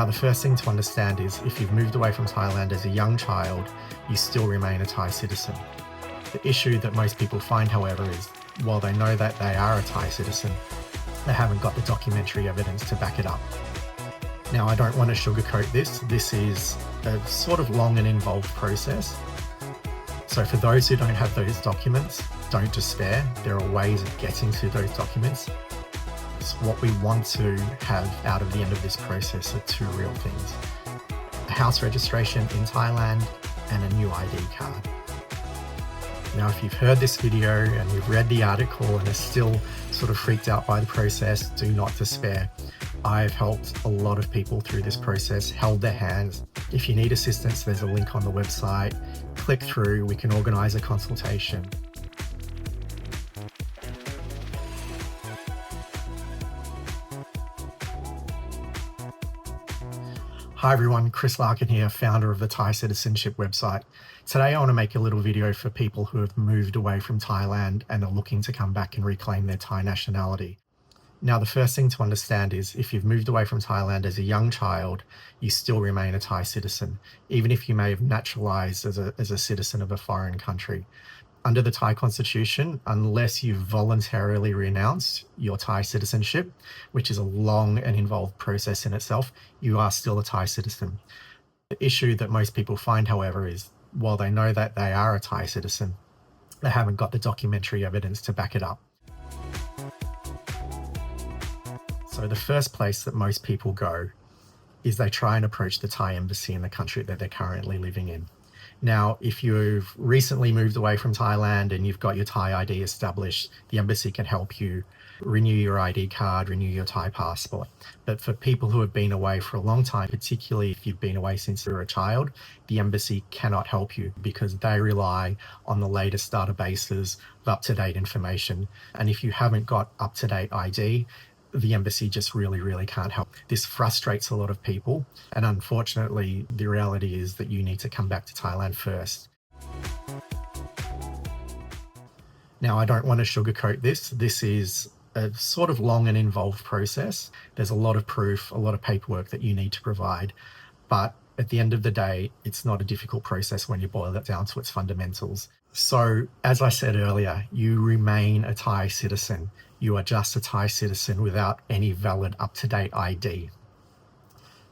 Now, the first thing to understand is if you've moved away from Thailand as a young child, you still remain a Thai citizen. The issue that most people find, however, is while they know that they are a Thai citizen, they haven't got the documentary evidence to back it up. Now, I don't want to sugarcoat this. This is a sort of long and involved process. So for those who don't have those documents, don't despair. There are ways of getting to those documents. So what we want to have out of the end of this process are two real things: a house registration in Thailand and a new ID card. Now, if you've heard this video and you've read the article and are still sort of freaked out by the process, do not despair. I've helped a lot of people through this process, held their hands. If you need assistance, there's a link on the website. Click through, we can organise a consultation. Hi everyone, Chris Larkin here, founder of the Thai Citizenship website. Today I want to make a little video for people who have moved away from Thailand and are looking to come back and reclaim their Thai nationality. Now, the first thing to understand is if you've moved away from Thailand as a young child, you still remain a Thai citizen, even if you may have naturalized as a citizen of a foreign country. Under the Thai constitution, unless you've voluntarily renounced your Thai citizenship, which is a long and involved process in itself, you are still a Thai citizen. The issue that most people find, however, is while they know that they are a Thai citizen, they haven't got the documentary evidence to back it up. So the first place that most people go is they try and approach the Thai embassy in the country that they're currently living in. Now, if you've recently moved away from Thailand and you've got your Thai ID established, the embassy can help you renew your ID card, renew your Thai passport. But for people who have been away for a long time, particularly if you've been away since you were a child, the embassy cannot help you because they rely on the latest databases of up-to-date information. And if you haven't got up-to-date ID, the embassy just really can't help. This frustrates a lot of people, and unfortunately the reality is that you need to come back to Thailand first. Now, I don't want to sugarcoat this. This is a sort of long and involved process. There's a lot of proof, a lot of paperwork that you need to provide, but at the end of the day, it's not a difficult process when you boil it down to its fundamentals. So, as I said earlier, you remain a Thai citizen. You are just a Thai citizen without any valid up-to-date ID.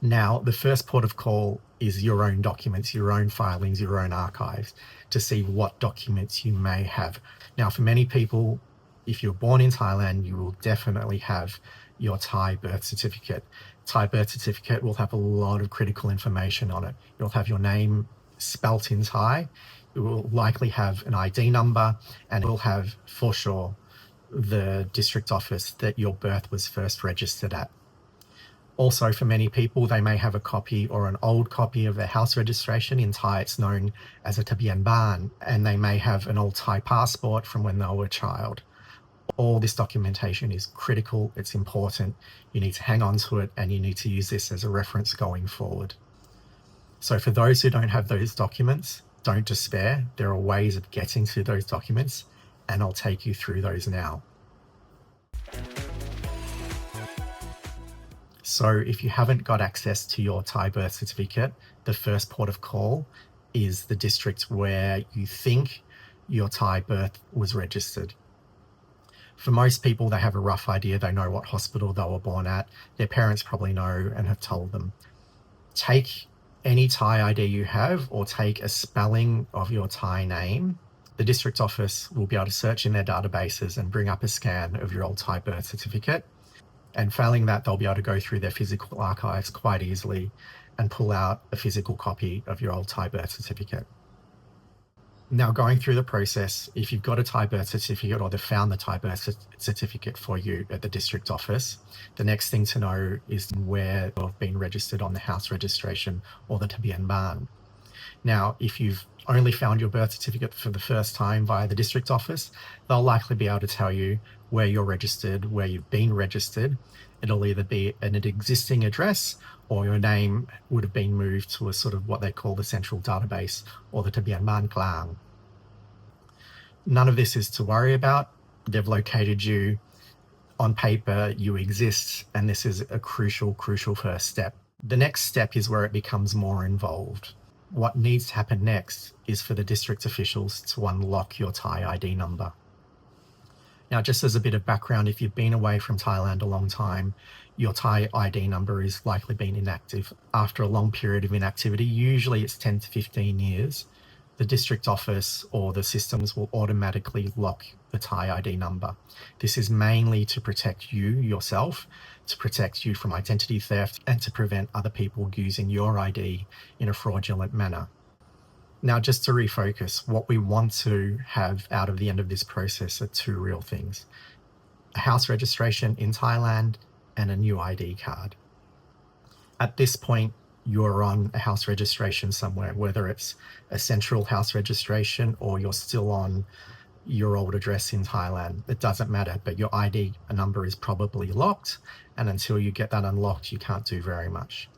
Now, the first port of call is your own documents, your own filings, your own archives, to see what documents you may have. Now, for many people, if you're born in Thailand, you will definitely have your Thai birth certificate. Thai birth certificate will have a lot of critical information on it. It'll have your name spelt in Thai. It will likely have an ID number, and it will have, for sure, the district office that your birth was first registered at. Also, for many people, they may have a copy or an old copy of their house registration. In Thai, it's known as a tabian ban, and they may have an old Thai passport from when they were a child. All this documentation is critical, it's important, you need to hang on to it, and you need to use this as a reference going forward. So for those who don't have those documents, don't despair. There are ways of getting to those documents, and I'll take you through those now. So if you haven't got access to your Thai birth certificate, the first port of call is the district where you think your Thai birth was registered. For most people, they have a rough idea. They know what hospital they were born at. Their parents probably know and have told them. Take any Thai ID you have, or take a spelling of your Thai name. The district office will be able to search in their databases and bring up a scan of your old Thai birth certificate. And failing that, they'll be able to go through their physical archives quite easily and pull out a physical copy of your old Thai birth certificate. Now, going through the process, if you've got a Thai birth certificate or they've found the Thai birth certificate for you at the district office, the next thing to know is where you've been registered on the house registration or the tabian ban. Now, if you've only found your birth certificate for the first time via the district office, they'll likely be able to tell you where you're registered, where you've been registered. It'll either be an existing address, or your name would have been moved to a sort of what they call the central database, or the Tabian Ban Klang. None of this is to worry about. They've located you. On paper, you exist, and this is a crucial first step. The next step is where it becomes more involved. What needs to happen next is for the district officials to unlock your Thai ID number. Now, just as a bit of background, if you've been away from Thailand a long time, your Thai ID number is likely been inactive. After a long period of inactivity, usually it's 10 to 15 years, the district office or the systems will automatically lock the Thai ID number. This is mainly to protect you yourself, to protect you from identity theft, and to prevent other people using your ID in a fraudulent manner. Now, just to refocus, what we want to have out of the end of this process are two real things: a house registration in Thailand and a new ID card. At this point, you're on a house registration somewhere, whether it's a central house registration or you're still on your old address in Thailand. It doesn't matter, but your ID number is probably locked, and until you get that unlocked, you can't do very much.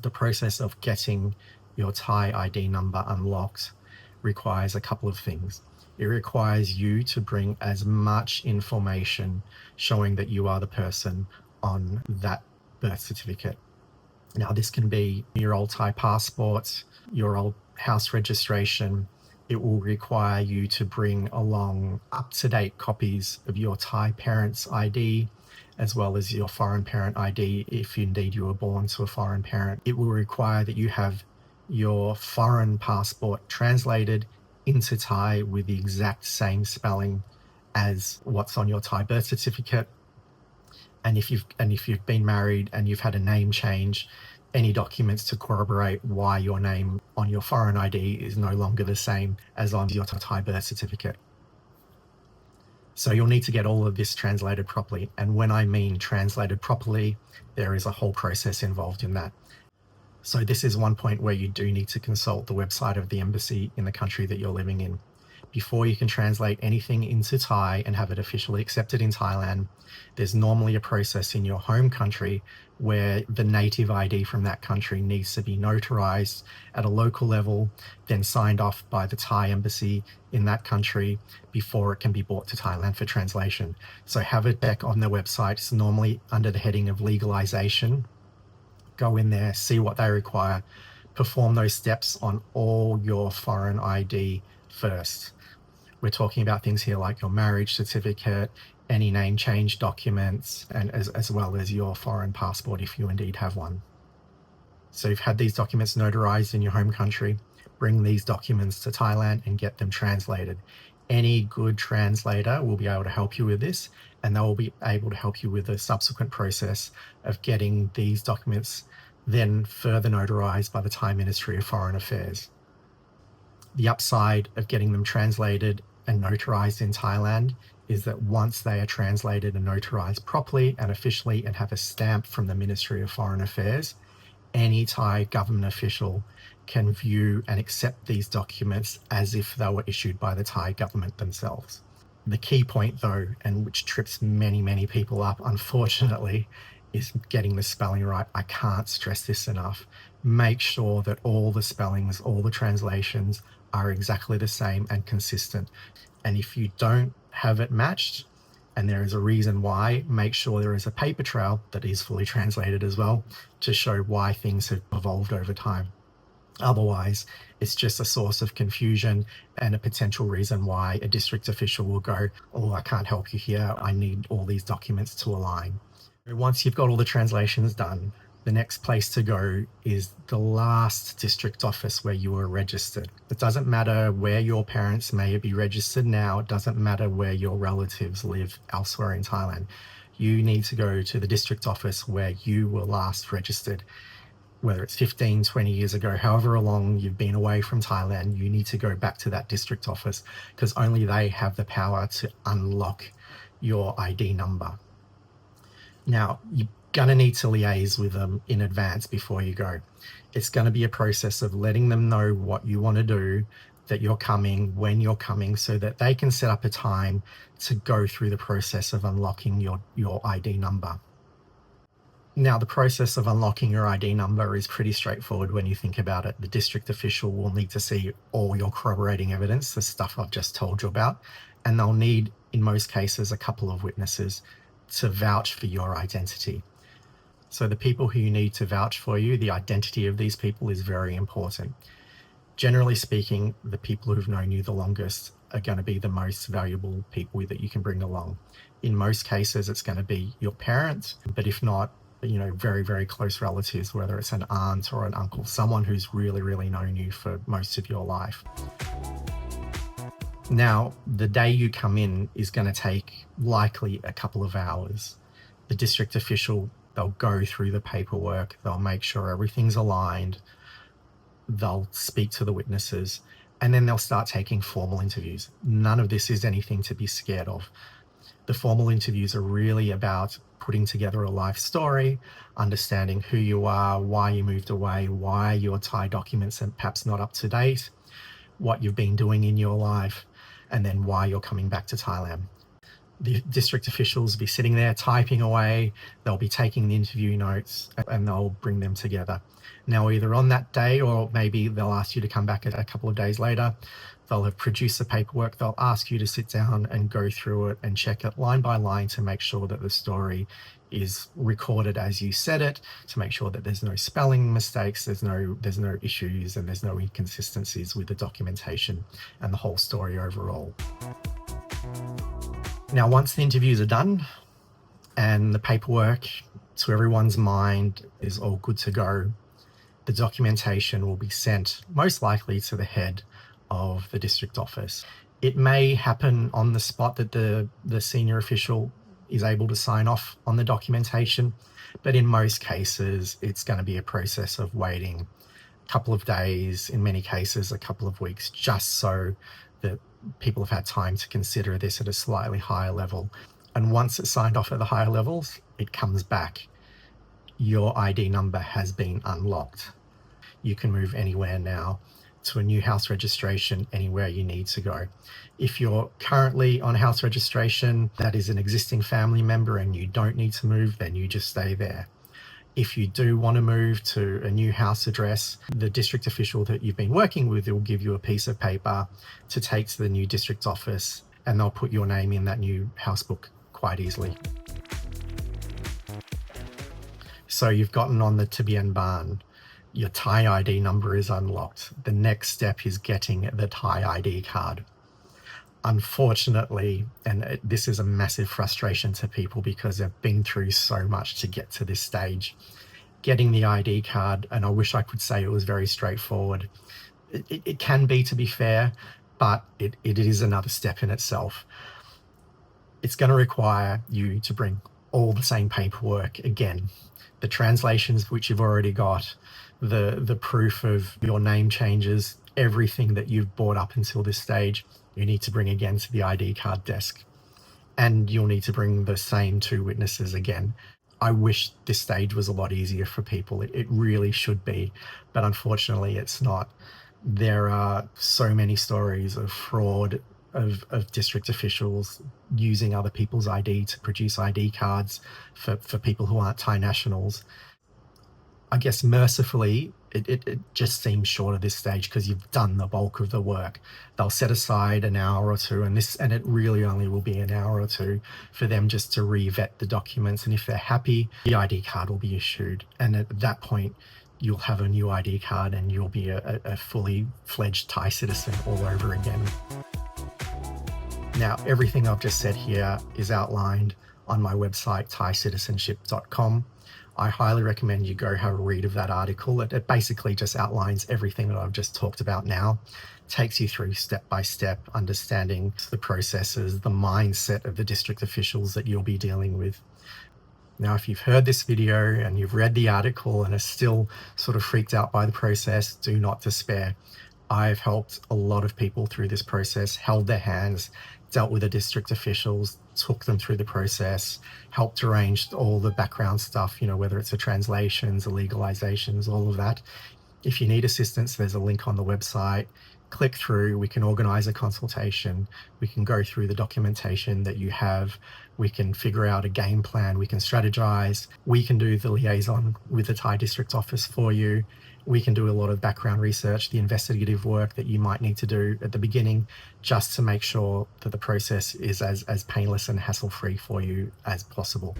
The process of getting your Thai ID number unlocked requires a couple of things. It requires you to bring as much information showing that you are the person on that birth certificate. Now, this can be your old Thai passport, your old house registration. It will require you to bring along up-to-date copies of your Thai parents' ID, as well as your foreign parent ID if indeed you were born to a foreign parent. It will require that you have your foreign passport translated into Thai with the exact same spelling as what's on your Thai birth certificate. And if you've been married and you've had a name change, any documents to corroborate why your name on your foreign ID is no longer the same as on your Thai birth certificate. So you'll need to get all of this translated properly. And when I mean translated properly, there is a whole process involved in that. So this is one point where you do need to consult the website of the embassy in the country that you're living in. Before you can translate anything into Thai and have it officially accepted in Thailand, there's normally a process in your home country where the native ID from that country needs to be notarized at a local level, then signed off by the Thai embassy in that country before it can be brought to Thailand for translation. So have it back on their website. It's normally under the heading of legalization. Go in there, see what they require, perform those steps on all your foreign ID first. We're talking about things here like your marriage certificate, any name change documents, and as well as your foreign passport if you indeed have one. So you've had these documents notarized in your home country, bring these documents to Thailand and get them translated. Any good translator will be able to help you with this, and they will be able to help you with the subsequent process of getting these documents then further notarized by the Thai Ministry of Foreign Affairs. The upside of getting them translated and notarized in Thailand is that once they are translated and notarized properly and officially and have a stamp from the Ministry of Foreign Affairs, any Thai government official can view and accept these documents as if they were issued by the Thai government themselves. The key point, though, and which trips many, many people up, unfortunately, is getting the spelling right. I can't stress this enough. Make sure that all the spellings, all the translations are exactly the same and consistent. And if you don't have it matched, and there is a reason why, make sure there is a paper trail that is fully translated as well to show why things have evolved over time. Otherwise, it's just a source of confusion and a potential reason why a district official will go, oh, I can't help you here. I need all these documents to align. Once you've got all the translations done, the next place to go is the last district office where you were registered. It doesn't matter where your parents may be registered now. It doesn't matter where your relatives live elsewhere in Thailand. You need to go to the district office where you were last registered. Whether it's 15, 20 years ago, however long you've been away from Thailand, you need to go back to that district office because only they have the power to unlock your ID number. Now, you're going to need to liaise with them in advance before you go. It's going to be a process of letting them know what you want to do, that you're coming, when you're coming, so that they can set up a time to go through the process of unlocking your ID number. Now, the process of unlocking your ID number is pretty straightforward when you think about it. The district official will need to see all your corroborating evidence, the stuff I've just told you about, and they'll need, in most cases, a couple of witnesses. to vouch for your identity. So the people who you need to vouch for you, the identity of these people is very important. Generally speaking, the people who've known you the longest are going to be the most valuable people that you can bring along. In most cases, it's going to be your parents, but if not, very, very close relatives, whether it's an aunt or an uncle, someone who's really, really known you for most of your life. Now, the day you come in is going to take likely a couple of hours. The district official, they'll go through the paperwork, they'll make sure everything's aligned, they'll speak to the witnesses, and then they'll start taking formal interviews. None of this is anything to be scared of. The formal interviews are really about putting together a life story, understanding who you are, why you moved away, why your Thai documents are perhaps not up to date, what you've been doing in your life, and then why you're coming back to Thailand. The district officials will be sitting there typing away, they'll be taking the interview notes, and they'll bring them together. Now, either on that day or maybe they'll ask you to come back a couple of days later, they'll have produced the paperwork, they'll ask you to sit down and go through it and check it line by line to make sure that the story is recorded as you said it, to make sure that there's no spelling mistakes, there's no issues, and there's no inconsistencies with the documentation and the whole story overall. Now, once the interviews are done and the paperwork to everyone's mind is all good to go, the documentation will be sent most likely to the head of the district office. It may happen on the spot that the senior official is able to sign off on the documentation, but in most cases, it's going to be a process of waiting a couple of days, in many cases, a couple of weeks, just so that people have had time to consider this at a slightly higher level. And once it's signed off at the higher levels, it comes back. Your ID number has been unlocked. You can move anywhere now to a new house registration anywhere you need to go. If you're currently on house registration, that is an existing family member and you don't need to move, then you just stay there. If you do want to move to a new house address, the district official that you've been working with will give you a piece of paper to take to the new district office, and they'll put your name in that new house book quite easily. So you've gotten on the Tibian Ban. Your Thai ID number is unlocked. The next step is getting the Thai ID card. Unfortunately, and this is a massive frustration to people because they've been through so much to get to this stage, getting the ID card, and I wish I could say it was very straightforward. It can be, to be fair, but it is another step in itself. It's going to require you to bring all the same paperwork again. The translations which you've already got, the proof of your name changes, everything that you've bought up until this stage, you need to bring again to the ID card desk. And you'll need to bring the same 2 witnesses again. I wish this stage was a lot easier for people. It really should be, but unfortunately it's not. There are so many stories of fraud of district officials using other people's ID to produce ID cards for people who aren't Thai nationals. I guess mercifully, it just seems short at this stage because you've done the bulk of the work. They'll set aside an hour or two, and it really only will be an hour or two for them just to re-vet the documents. And if they're happy, the ID card will be issued. And at that point, you'll have a new ID card and you'll be a fully fledged Thai citizen all over again. Now, everything I've just said here is outlined on my website, thaicitizenship.com. I highly recommend you go have a read of that article. It basically just outlines everything that I've just talked about now, takes you through step by step, understanding the processes, the mindset of the district officials that you'll be dealing with. Now, if you've heard this video and you've read the article and are still sort of freaked out by the process, do not despair. I've helped a lot of people through this process, held their hands, dealt with the district officials, took them through the process, helped arrange all the background stuff, whether it's the translations, the legalizations, all of that. If you need assistance, there's a link on the website. click through, we can organize a consultation, we can go through the documentation that you have, we can figure out a game plan, we can strategize, we can do the liaison with the Thai district office for you, we can do a lot of background research, the investigative work that you might need to do at the beginning, just to make sure that the process is as painless and hassle-free for you as possible.